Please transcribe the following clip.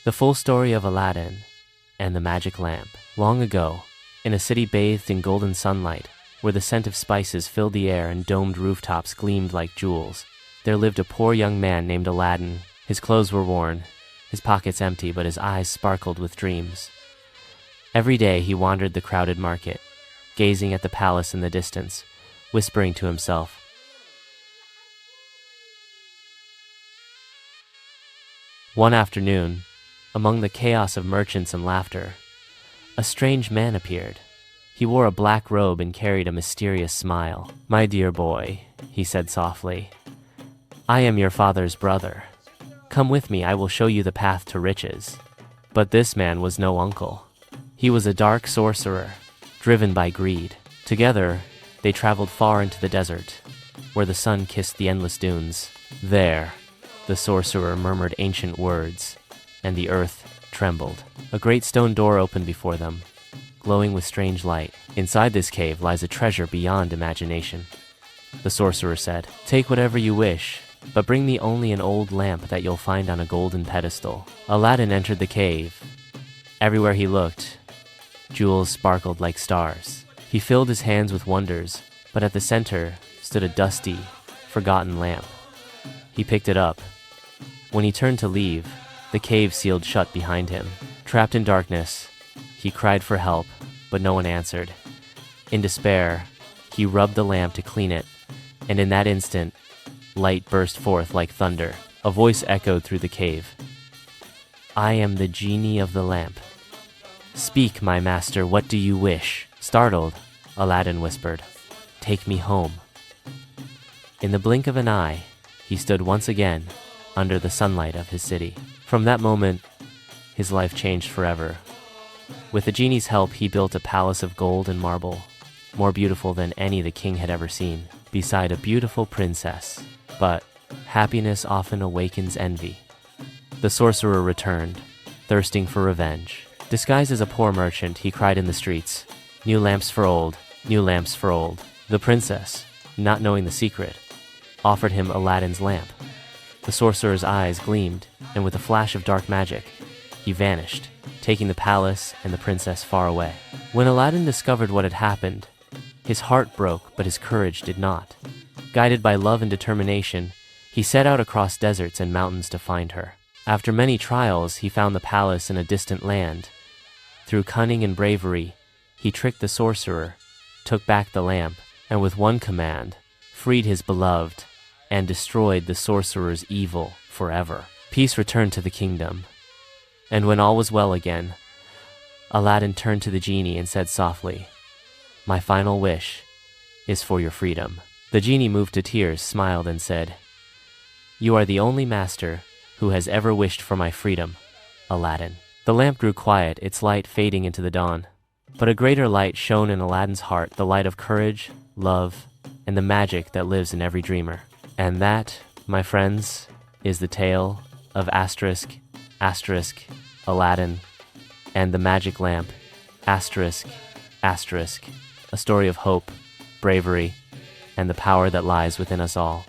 The full story of Aladdin and the magic lamp. Long ago, in a city bathed in golden sunlight, where the scent of spices filled the air and domed rooftops gleamed like jewels, there lived a poor young man named Aladdin. His clothes were worn, his pockets empty, but his eyes sparkled with dreams. Every day he wandered the crowded market, gazing at the palace in the distance, whispering to himself. One afternoon, among the chaos of merchants and laughter, a strange man appeared. He wore a black robe and carried a mysterious smile. "My dear boy," he said softly, "I am your father's brother. Come with me, I will show you the path to riches." But this man was no uncle. He was a dark sorcerer, driven by greed. Together, they traveled far into the desert, where the sun kissed the endless dunes. There, the sorcerer murmured ancient words, and the earth trembled. A great stone door opened before them, glowing with strange light. "Inside this cave lies a treasure beyond imagination," the sorcerer said. "Take whatever you wish, but bring me only an old lamp that you'll find on a golden pedestal." Aladdin entered the cave. Everywhere he looked, jewels sparkled like stars. He filled his hands with wonders, but at the center stood a dusty, forgotten lamp. He picked it up. When he turned to leave, the cave sealed shut behind him. Trapped in darkness, he cried for help, but no one answered. In despair, he rubbed the lamp to clean it, and in that instant, light burst forth like thunder. A voice echoed through the cave. "I am the genie of the lamp. Speak, my master, what do you wish?" Startled, Aladdin whispered, "Take me home." In the blink of an eye, he stood once again under the sunlight of his city. From that moment, his life changed forever. With the genie's help, he built a palace of gold and marble, more beautiful than any the king had ever seen, beside a beautiful princess. But happiness often awakens envy. The sorcerer returned, thirsting for revenge. Disguised as a poor merchant, he cried in the streets, "New lamps for old, new lamps for old." The princess, not knowing the secret, offered him Aladdin's lamp. The sorcerer's eyes gleamed, and with a flash of dark magic, he vanished, taking the palace and the princess far away. When Aladdin discovered what had happened, his heart broke, but his courage did not. Guided by love and determination, he set out across deserts and mountains to find her. After many trials, he found the palace in a distant land. Through cunning and bravery, he tricked the sorcerer, took back the lamp, and with one command, freed his beloved and destroyed the sorcerer's evil forever. Peace returned to the kingdom. And when all was well again, Aladdin turned to the genie and said softly, "My final wish is for your freedom." The genie, moved to tears, smiled and said, "You are the only master who has ever wished for my freedom, Aladdin." The lamp grew quiet, its light fading into the dawn. But a greater light shone in Aladdin's heart, the light of courage, love, and the magic that lives in every dreamer. And that, my friends, is the tale of Aladdin and the magic lamp, a story of hope, bravery, and the power that lies within us all.